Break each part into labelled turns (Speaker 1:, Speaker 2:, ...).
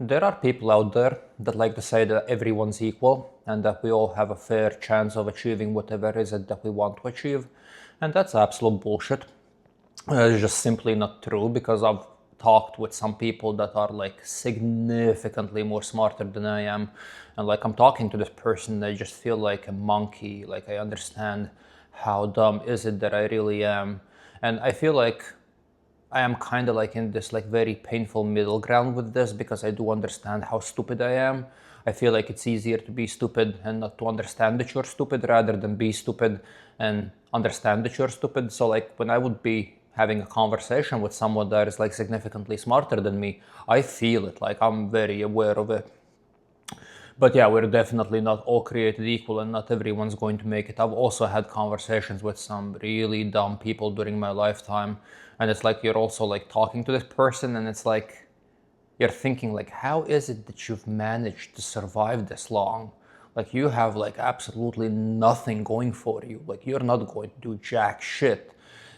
Speaker 1: There are people out there that like to say that everyone's equal and that we all have a fair chance of achieving whatever it is that we want to achieve. And that's absolute bullshit. It's just simply not true because I've talked with some people that are like significantly more smarter than I am. And like I'm talking to this person, I just feel like a monkey. Like I understand how dumb is it that I really am. And I feel like I am kind of like in this like very painful middle ground with this because I do understand how stupid I am. I feel like it's easier to be stupid and not to understand that you're stupid rather than be stupid and understand that you're stupid. So like when I would be having a conversation with someone that is like significantly smarter than me, I feel it, like I'm very aware of it. But yeah, we're definitely not all created equal and not everyone's going to make it. I've also had conversations with some really dumb people during my lifetime. And it's like you're also like talking to this person and it's like you're thinking like, how is it that you've managed to survive this long? Like you have like absolutely nothing going for you. Like you're not going to do jack shit.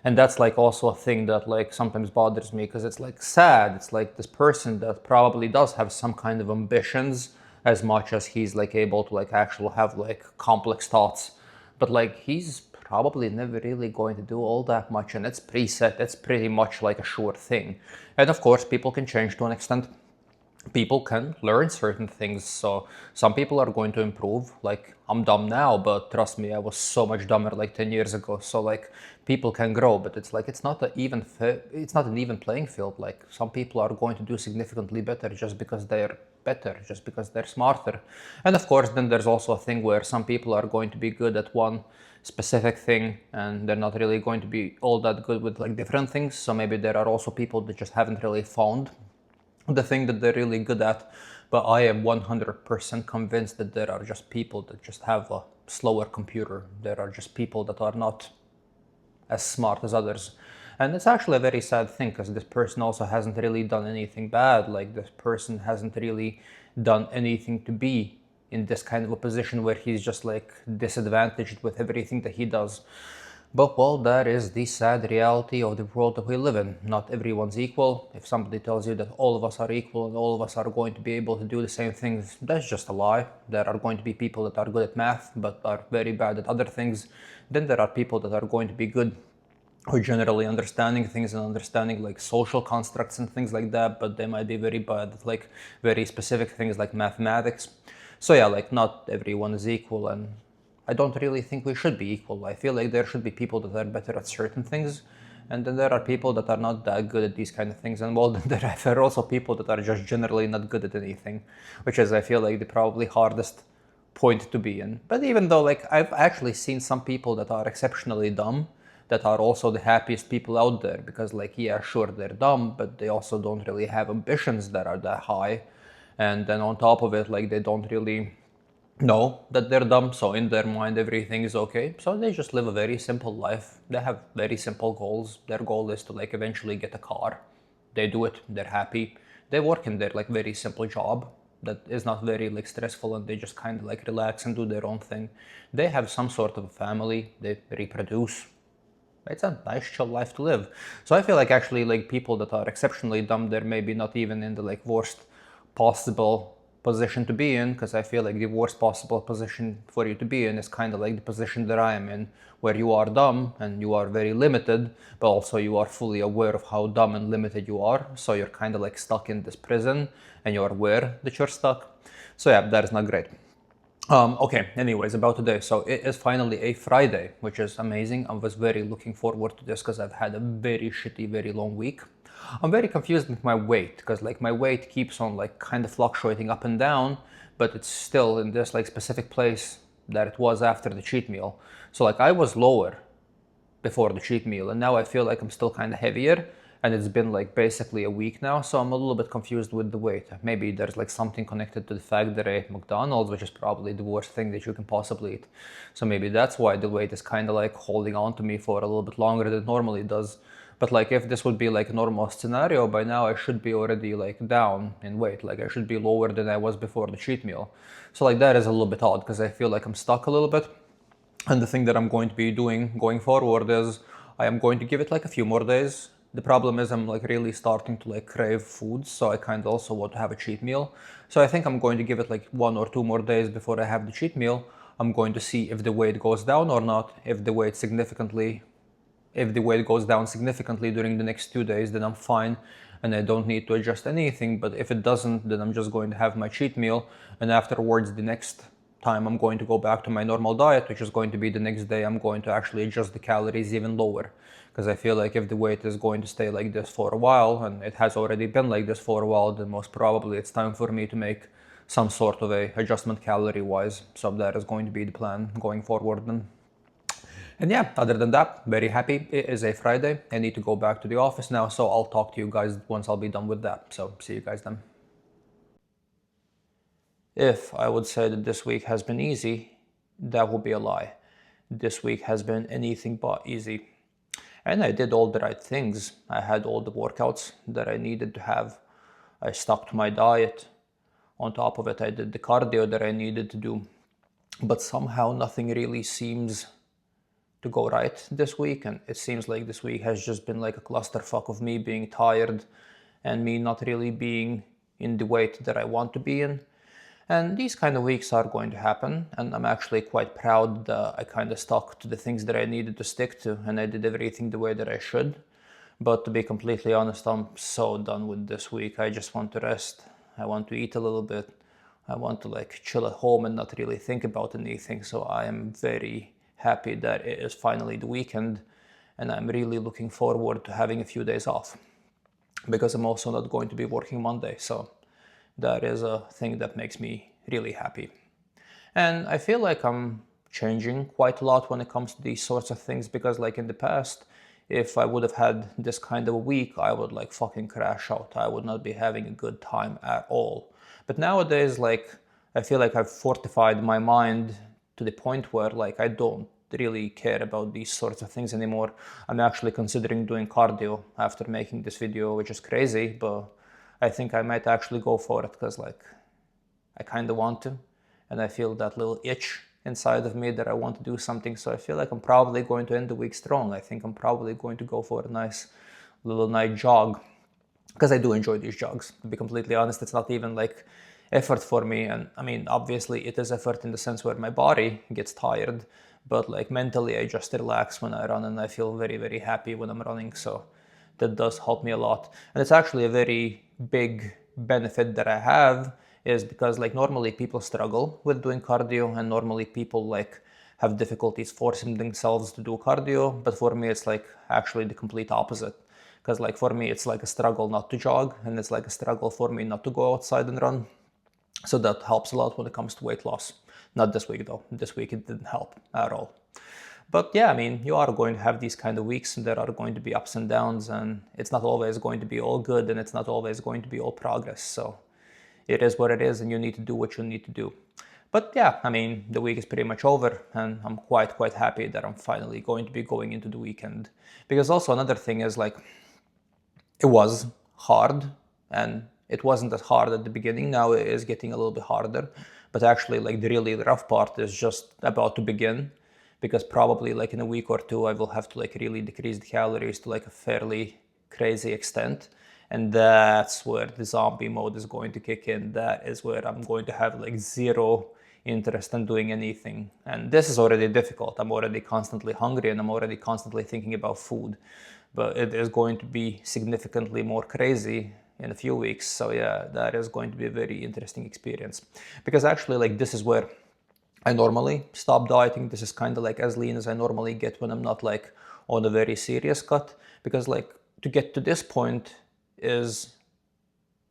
Speaker 1: And that's like also a thing that like sometimes bothers me because it's like sad. It's like this person that probably does have some kind of ambitions as much as he's like able to like actually have like complex thoughts. But like he's probably never really going to do all that much and it's preset. It's pretty much like a sure thing. And of course people can change to an extent, people can learn certain things. So some people are going to improve. Like I'm dumb now, but trust me, I was so much dumber like 10 years ago. So like people can grow, but it's like it's not it's not an even playing field. Like some people are going to do significantly better just because they're better, just because they're smarter. And of course, then there's also a thing where some people are going to be good at one specific thing and they're not really going to be all that good with like different things. So maybe there are also people that just haven't really found the thing that they're really good at. But I am 100% convinced that there are just people that just have a slower computer. There are just people that are not as smart as others. And it's actually a very sad thing because this person also hasn't really done anything bad. Like this person hasn't really done anything to be in this kind of a position where he's just like disadvantaged with everything that he does. But well, that is the sad reality of the world that we live in. Not everyone's equal. If somebody tells you that all of us are equal and all of us are going to be able to do the same things, that's just a lie. There are going to be people that are good at math but are very bad at other things. Then there are people that are going to be good or generally understanding things and understanding like social constructs and things like that, but they might be very bad at like very specific things like mathematics. So yeah, like not everyone is equal, and I don't really think we should be equal. I feel like there should be people that are better at certain things, and then there are people that are not that good at these kind of things. And well, then there are also people that are just generally not good at anything, which is, I feel like, the probably hardest point to be in. But even though, like, I've actually seen some people that are exceptionally dumb that are also the happiest people out there because, like, yeah, sure, they're dumb, but they also don't really have ambitions that are that high. And then on top of it, like, they don't really know that they're dumb, so in their mind everything is okay, so they just live a very simple life. They have very simple goals. Their goal is to like eventually get a car. They do it, they're happy. They work in their like very simple job that is not very like stressful, and they just kind of like relax and do their own thing. They have some sort of a family, they reproduce. It's a nice chill life to live. So I feel like actually like people that are exceptionally dumb, they're maybe not even in the like worst possible position to be in, because I feel like the worst possible position for you to be in is kind of like the position that I am in, where you are dumb and you are very limited, but also you are fully aware of how dumb and limited you are. So you're kind of like stuck in this prison and you're aware that you're stuck. So yeah, that is not great. Okay, anyways, about today. So it is finally a Friday, which is amazing. I was very looking forward to this because I've had a very shitty, very long week. I'm very confused with my weight because like my weight keeps on like kind of fluctuating up and down, but it's still in this like specific place that it was after the cheat meal. So like I was lower before the cheat meal, and now I feel like I'm still kind of heavier, and it's been like basically a week now, so I'm a little bit confused with the weight. Maybe there's like something connected to the fact that I ate McDonald's, which is probably the worst thing that you can possibly eat. So maybe that's why the weight is kind of like holding on to me for a little bit longer than it normally does. But like if this would be like a normal scenario, by now I should be already like down in weight. Like I should be lower than I was before the cheat meal. So like that is a little bit odd because I feel like I'm stuck a little bit. And the thing that I'm going to be doing going forward is I am going to give it like a few more days. The problem is I'm like really starting to like crave food, so I kind of also want to have a cheat meal. So I think I'm going to give it like 1 or 2 more days before I have the cheat meal. I'm going to see if the weight goes down or not. If the weight goes down significantly during the next 2 days, then I'm fine and I don't need to adjust anything. But if it doesn't, then I'm just going to have my cheat meal, and afterwards, the next time I'm going to go back to my normal diet, which is going to be the next day, I'm going to actually adjust the calories even lower. Because I feel like if the weight is going to stay like this for a while, and it has already been like this for a while, then most probably it's time for me to make some sort of a adjustment calorie wise. So that is going to be the plan going forward then. And yeah, other than that, very happy. It is a Friday. I need to go back to the office now, so I'll talk to you guys once I'll be done with that. So see you guys then. If I would say that this week has been easy, that would be a lie. This week has been anything but easy. And I did all the right things. I had all the workouts that I needed to have. I stuck to my diet. On top of it, I did the cardio that I needed to do. But somehow nothing really seems to go right this week, and it seems like this week has just been like a clusterfuck of me being tired and me not really being in the weight that I want to be in. And these kind of weeks are going to happen, and I'm actually quite proud that I kind of stuck to the things that I needed to stick to, and I did everything the way that I should. But to be completely honest, I'm so done with this week. I just want to rest. I want to eat a little bit. I want to like chill at home and not really think about anything. So I am very happy that it is finally the weekend, and I'm really looking forward to having a few days off, because I'm also not going to be working Monday. So that is a thing that makes me really happy. And I feel like I'm changing quite a lot when it comes to these sorts of things, because like in the past, if I would have had this kind of a week, I would like fucking crash out. I would not be having a good time at all. But nowadays, like, I feel like I've fortified my mind to the point where like I don't really care about these sorts of things anymore. I'm actually considering doing cardio after making this video, which is crazy, but I think I might actually go for it, because like I kind of want to, and I feel that little itch inside of me that I want to do something. So I feel like I'm probably going to end the week strong. I think I'm probably going to go for a nice little night jog, because I do enjoy these jogs. To be completely honest, it's not even like effort for me. And I mean, obviously it is effort in the sense where my body gets tired, but like mentally I just relax when I run, and I feel very, very happy when I'm running. So that does help me a lot. And it's actually a very big benefit that I have, is because like normally people struggle with doing cardio, and normally people like have difficulties forcing themselves to do cardio. But for me, it's like actually the complete opposite. Because like for me, it's like a struggle not to jog, and it's like a struggle for me not to go outside and run. So that helps a lot when it comes to weight loss. Not this week though. This week it didn't help at all. But yeah, I mean, you are going to have these kind of weeks, and there are going to be ups and downs, and it's not always going to be all good, and it's not always going to be all progress. So it is what it is, and you need to do what you need to do. But yeah, I mean, the week is pretty much over, and I'm quite happy that I'm finally going to be going into the weekend. Because also another thing is like, it was hard, and it wasn't as hard at the beginning. Now it is getting a little bit harder, but actually like the really rough part is just about to begin, because probably like in a week or two I will have to like really decrease the calories to like a fairly crazy extent. And that's where the zombie mode is going to kick in. That is where I'm going to have like zero interest in doing anything. And this is already difficult. I'm already constantly hungry, and I'm already constantly thinking about food. But it is going to be significantly more crazy in a few weeks. So yeah, that is going to be a very interesting experience. Because actually like this is where I normally stop dieting. This is kind of like as lean as I normally get when I'm not like on a very serious cut. Because like to get to this point is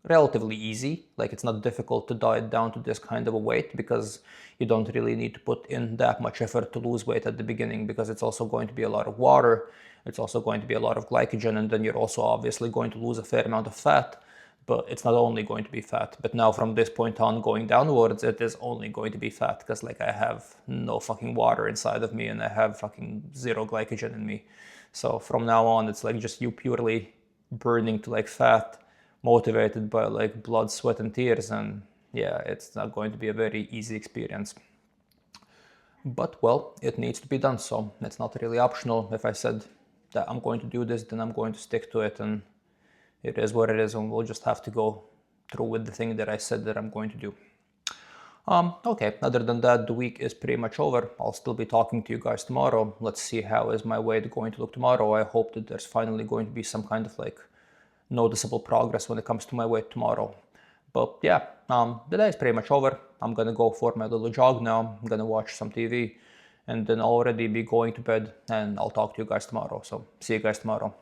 Speaker 1: relatively easy. Like it's not difficult to diet down to this kind of a weight, because you don't really need to put in that much effort to lose weight at the beginning, because it's also going to be a lot of water. It's also going to be a lot of glycogen, and then you're also obviously going to lose a fair amount of fat. But it's not only going to be fat. But now from this point on going downwards, it is only going to be fat, because like I have no fucking water inside of me, and I have fucking zero glycogen in me. So from now on, it's like just you purely burning to like fat, motivated by like blood, sweat, and tears. And yeah, it's not going to be a very easy experience. But well, it needs to be done, so it's not really optional. If I said that I'm going to do this, then I'm going to stick to it, and it is what it is, and we'll just have to go through with the thing that I said that I'm going to do. Okay, other than that, the week is pretty much over. I'll still be talking to you guys tomorrow. Let's see how is my weight going to look tomorrow. I hope that there's finally going to be some kind of like noticeable progress when it comes to my weight tomorrow. But yeah, the day is pretty much over. I'm gonna go for my little jog now. I'm gonna watch some TV and then already be going to bed, and I'll talk to you guys tomorrow. So see you guys tomorrow.